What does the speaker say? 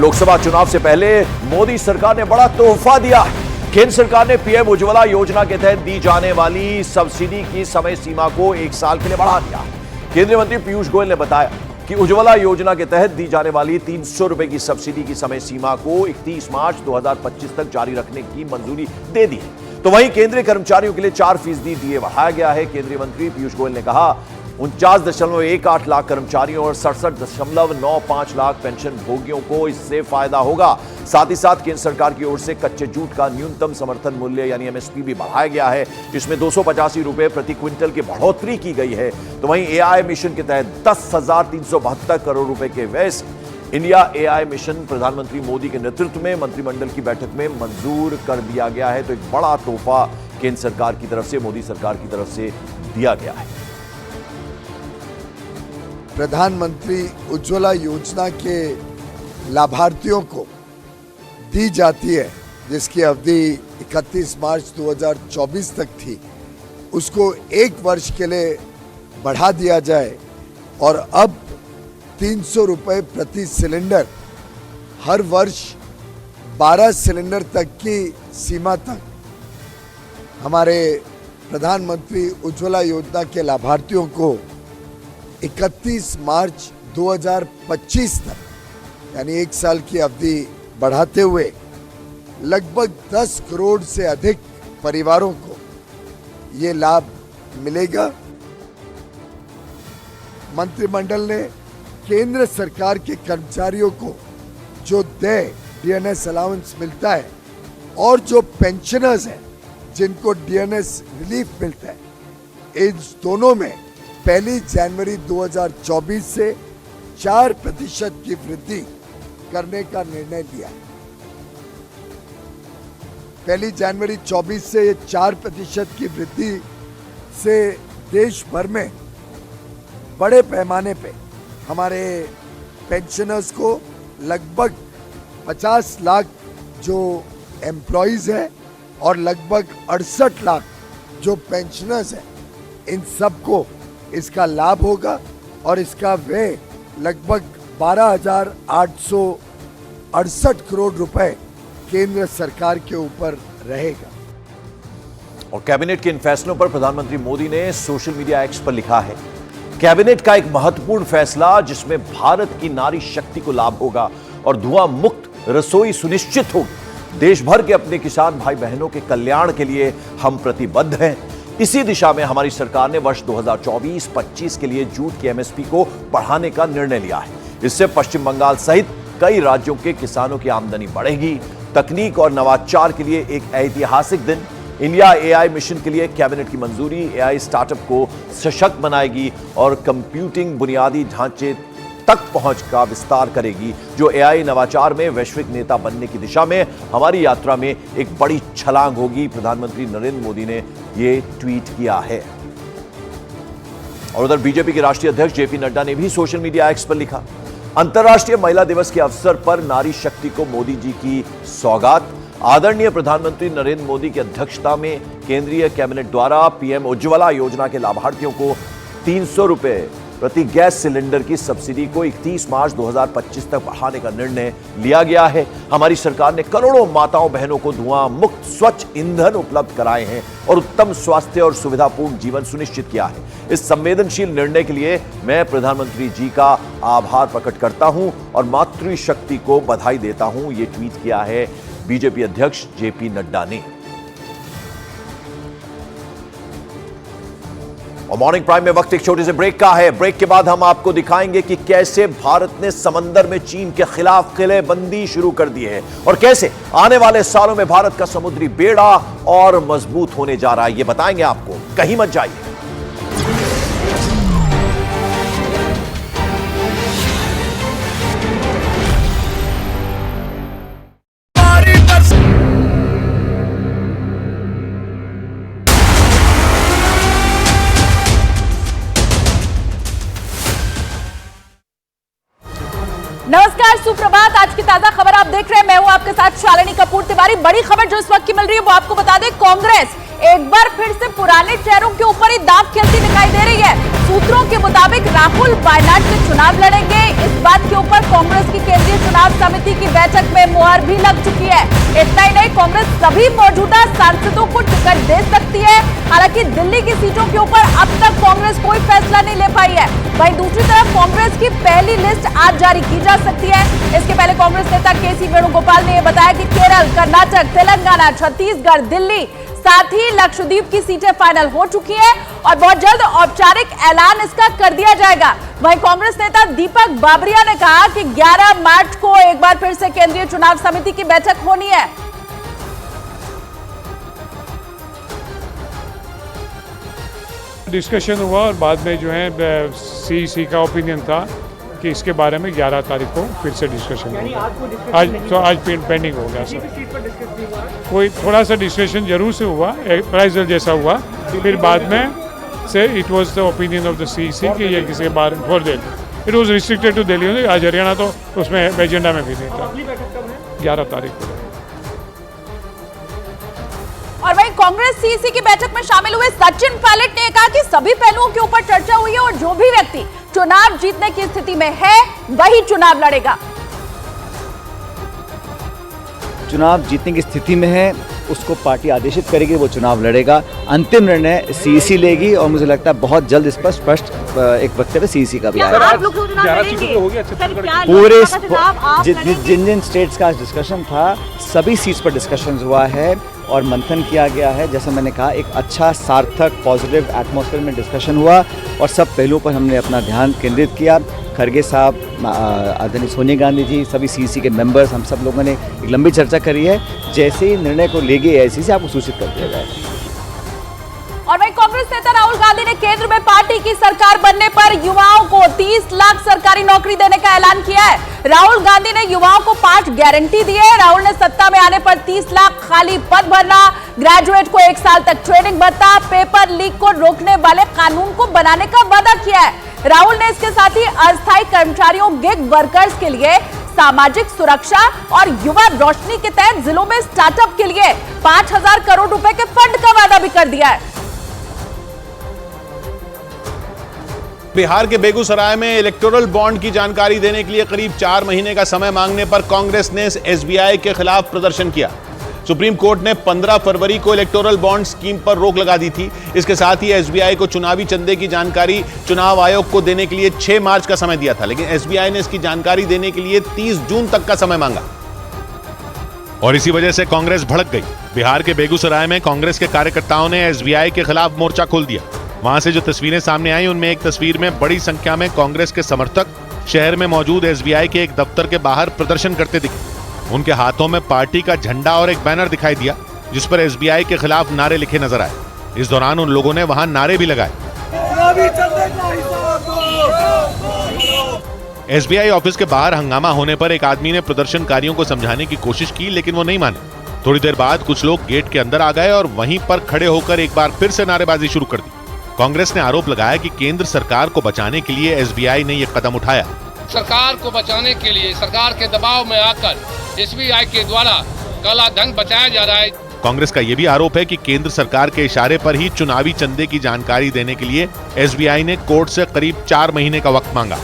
लोकसभा चुनाव से पहले मोदी सरकार ने बड़ा तोहफा दिया है। केंद्र सरकार ने पीएम उज्ज्वला योजना के तहत दी जाने वाली सब्सिडी की समय सीमा को 1 साल के लिए बढ़ा दिया। केंद्रीय मंत्री पीयूष गोयल ने बताया कि उज्ज्वला योजना के तहत दी जाने वाली 300 रुपए की सब्सिडी की समय सीमा को 31 मार्च 2025 तक जारी रखने की मंजूरी दे दी है। तो वहीं केंद्रीय कर्मचारियों के लिए 4% डीए बढ़ाया गया है। केंद्रीय मंत्री पीयूष गोयल ने कहा 49.18 लाख कर्मचारियों और 67.95 लाख पेंशन भोगियों को इससे फायदा होगा। साथ ही साथ केंद्र सरकार की ओर से कच्चे जूट का न्यूनतम समर्थन मूल्य यानी एमएसपी भी बढ़ाया गया है, जिसमें 285 रुपए प्रति क्विंटल की बढ़ोतरी की गई है। तो वहीं एआई मिशन के तहत 10,372 करोड़ रुपए के व्यय इंडिया एआई मिशन प्रधानमंत्री मोदी के नेतृत्व में मंत्रिमंडल की बैठक में मंजूर कर दिया गया है। तो एक बड़ा तोहफा केंद्र सरकार की तरफ से, मोदी सरकार की तरफ से दिया गया है। प्रधानमंत्री उज्ज्वला योजना के लाभार्थियों को दी जाती है, जिसकी अवधि 31 मार्च 2024 तक थी, उसको 1 वर्ष के लिए बढ़ा दिया जाए और अब 300 रुपए प्रति सिलेंडर, हर वर्ष 12 सिलेंडर तक की सीमा तक हमारे प्रधानमंत्री उज्ज्वला योजना के लाभार्थियों को 31 मार्च 2025 तक यानी 1 साल की अवधि बढ़ाते हुए लगभग 10 करोड़ से अधिक परिवारों को ये लाभ मिलेगा। मंत्रिमंडल ने केंद्र सरकार के कर्मचारियों को जो डीएनएस अलाउंस मिलता है और जो पेंशनर्स हैं जिनको डीएनएस रिलीफ मिलता है, इन दोनों में 1 जनवरी 2024 से 4% की वृद्धि करने का निर्णय लिया। 1 जनवरी 24 से ये 4% की वृद्धि से देश भर में बड़े पैमाने पे हमारे पेंशनर्स को लगभग 50 लाख जो एम्प्लॉइज हैं और लगभग 68 लाख जो पेंशनर्स हैं, इन सबको इसका लाभ होगा और इसका व्यय लगभग 12,868 करोड़ रुपए केंद्र सरकार के ऊपर रहेगा। और कैबिनेट के इन फैसलों पर प्रधानमंत्री मोदी ने सोशल मीडिया एक्स पर लिखा है, कैबिनेट का एक महत्वपूर्ण फैसला जिसमें भारत की नारी शक्ति को लाभ होगा और धुआं मुक्त रसोई सुनिश्चित होगी। देश भर के अपने किसान भाई बहनों के कल्याण के लिए हम प्रतिबद्ध हैं। इसी दिशा में हमारी सरकार ने वर्ष 2024-25 के लिए जूट की एमएसपी को बढ़ाने का निर्णय लिया है। इससे पश्चिम बंगाल सहित कई राज्यों के किसानों की आमदनी बढ़ेगी। तकनीक और नवाचार के लिए एक ऐतिहासिक दिन। इंडिया एआई मिशन के लिए कैबिनेट की मंजूरी एआई स्टार्टअप को सशक्त बनाएगी और कंप्यूटिंग बुनियादी ढांचे तक पहुंच का विस्तार करेगी, जो एआई नवाचार में वैश्विक नेता बनने की दिशा में हमारी यात्रा में एक बड़ी छलांग होगी। प्रधानमंत्री नरेंद्र मोदी ने ये ट्वीट किया है। और उधर बीजेपी के राष्ट्रीय अध्यक्ष जेपी नड्डा ने भी सोशल मीडिया एक्स पर लिखा, अंतर्राष्ट्रीय महिला दिवस के अवसर पर नारी शक्ति को मोदी जी की सौगात। आदरणीय प्रधानमंत्री नरेंद्र मोदी की अध्यक्षता में केंद्रीय कैबिनेट द्वारा पीएम उज्ज्वला योजना के लाभार्थियों को 300 रुपए प्रति गैस सिलेंडर की सब्सिडी को 31 मार्च 2025 तक बढ़ाने का निर्णय लिया गया है। हमारी सरकार ने करोड़ों माताओं बहनों को धुआं मुक्त स्वच्छ ईंधन उपलब्ध कराए हैं और उत्तम स्वास्थ्य और सुविधापूर्ण जीवन सुनिश्चित किया है। इस संवेदनशील निर्णय के लिए मैं प्रधानमंत्री जी का आभार प्रकट करता हूं और मातृशक्ति को बधाई देता हूं। यह ट्वीट किया है बीजेपी अध्यक्ष जेपी नड्डा ने। और मॉर्निंग प्राइम में वक्त एक छोटे से ब्रेक का है। ब्रेक के बाद हम आपको दिखाएंगे कि कैसे भारत ने समंदर में चीन के खिलाफ किलेबंदी शुरू कर दी है और कैसे आने वाले सालों में भारत का समुद्री बेड़ा और मजबूत होने जा रहा है। ये बताएंगे आपको, कहीं मत जाइए। नमस्कार। सुप्रभात। आज की ताजा खबर आप देख रहे हैं, मैं हूं आपके साथ शालिनी कपूर तिवारी। बड़ी खबर जो इस वक्त की मिल रही है वो आपको बता दें, कांग्रेस एक बार फिर से पुराने चेहरों के ऊपर ही दांव खेलती दिखाई दे रही है। सूत्रों के मुताबिक राहुल वायनाड से चुनाव लड़ेंगे। इस बात के ऊपर कांग्रेस की केंद्रीय चुनाव समिति की बैठक में मुहर भी लग चुकी है। इतना ही नहीं, कांग्रेस सभी मौजूदा सांसदों को टिकट दे सकती है। हालांकि दिल्ली की सीटों के ऊपर अब तक कांग्रेस कोई फैसला नहीं ले पाई है। वहीं दूसरी तरफ कांग्रेस की पहली लिस्ट आज जारी की जा सकती है। इसके पहले कांग्रेस नेता के.सी. वेणुगोपाल ने यह बताया कि केरल, कर्नाटक, तेलंगाना, छत्तीसगढ़, दिल्ली, साथ ही लक्षद्वीप की सीटें फाइनल हो चुकी हैं और बहुत जल्द औपचारिक ऐलान इसका कर दिया जाएगा। वहीं कांग्रेस नेता दीपक बाबरिया ने कहा कि 11 मार्च को एक बार फिर से केंद्रीय चुनाव समिति की बैठक होनी है। डिस्कशन हुआ और बाद में जो है सीईसी का ओपिनियन था कि इसके बारे में 11 तारीख को फिर से डिस्कशन होगा। आज पेंडिंग हो गया सर। कोई थोड़ा सा डिस्कशन जरूर से हुआ, अप्राइजल जैसा हुआ, फिर बाद में से it was the opinion of the CEC कि ये किसी के बारे में for Delhi, it was restricted to Delhi. आज हरियाणा तो उसमें एजेंडा में भी नहीं था। 11 तारीख को। और वहीं कांग्रेस सीईसी की बैठक में शामिल हुए सचिन पायलट ने कहा कि सभी पहलुओं के ऊपर चर्चा हुई है और जो भी व्यक्ति चुनाव जीतने की स्थिति में है वही चुनाव लड़ेगा। चुनाव जीतने की स्थिति में है उसको पार्टी आदेशित करेगी, वो चुनाव लड़ेगा। अंतिम निर्णय सीईसी लेगी और मुझे लगता है बहुत जल्द इस पर स्पष्ट एक वक्तव्य सीईसी का भी आएगा। पूरे जिन जिन स्टेट्स का डिस्कशन था सभी सीट्स पर डिस्कशन हुआ है और मंथन किया गया है। जैसा मैंने कहा, एक अच्छा सार्थक पॉजिटिव एटमॉस्फेयर में डिस्कशन हुआ और सब पहलुओं पर हमने अपना ध्यान केंद्रित किया। खड़गे साहब, आदरणीय सोनिया गांधी जी, सभी सीईसी के मेंबर्स, हम सब लोगों ने एक लंबी चर्चा करी है। जैसे ही निर्णय को लेगी एआईसीसी आपको सूचित कर दिया जाएगा। और वहीं कांग्रेस नेता राहुल गांधी ने केंद्र में पार्टी की सरकार बनने पर युवाओं को 30 लाख सरकारी नौकरी देने का ऐलान किया है। राहुल गांधी ने युवाओं को 5 गारंटी दी है। राहुल ने सत्ता में आने पर 30 लाख खाली पद भरना, ग्रेजुएट को 1 साल तक ट्रेनिंग भत्ता, पेपर लीक को रोकने वाले कानून को बनाने का वादा किया है। राहुल ने इसके साथ ही अस्थायी कर्मचारियों, गिग वर्कर्स के लिए सामाजिक सुरक्षा और युवा रोशनी के तहत जिलों में स्टार्टअप के लिए 5000 करोड़ रुपए के फंड का वादा भी कर दिया है। बिहार के बेगूसराय में इलेक्टोरल बॉन्ड की जानकारी देने के लिए करीब 4 महीने का समय मांगने पर कांग्रेस ने एसबीआई के खिलाफ प्रदर्शन किया। सुप्रीम कोर्ट ने 15 फरवरी को इलेक्टोरल बॉन्ड स्कीम पर रोक लगा दी थी। इसके साथ ही एसबीआई को चुनावी चंदे की जानकारी चुनाव आयोग को देने के लिए 6 मार्च का समय दिया था, लेकिन एसबीआई ने इसकी जानकारी देने के लिए 30 जून तक का समय मांगा और इसी वजह से कांग्रेस भड़क गई। बिहार के बेगूसराय में कांग्रेस के कार्यकर्ताओं ने एसबीआई के खिलाफ मोर्चा खोल दिया। वहां से जो तस्वीरें सामने आई उनमें एक तस्वीर में बड़ी संख्या में कांग्रेस के समर्थक शहर में मौजूद एसबीआई के एक दफ्तर के बाहर प्रदर्शन करते दिखे। उनके हाथों में पार्टी का झंडा और एक बैनर दिखाई दिया जिस पर एसबीआई के खिलाफ नारे लिखे नजर आए। इस दौरान उन लोगों ने वहां नारे भी लगाए। एसबीआई ऑफिस के बाहर हंगामा होने पर एक आदमी ने प्रदर्शनकारियों को समझाने की कोशिश की, लेकिन वो नहीं माने। थोड़ी देर बाद कुछ लोग गेट के अंदर आ गए और वहीं पर खड़े होकर एक बार फिर से नारेबाजी शुरू कर दी। कांग्रेस ने आरोप लगाया कि केंद्र सरकार को बचाने के लिए एसबीआई ने यह कदम उठाया। सरकार को बचाने के लिए सरकार के दबाव में आकर एसबीआई के द्वारा काला धन बचाया जा रहा है। कांग्रेस का यह भी आरोप है कि केंद्र सरकार के इशारे पर ही चुनावी चंदे की जानकारी देने के लिए एसबीआई ने कोर्ट से करीब 4 महीने का वक्त मांगा।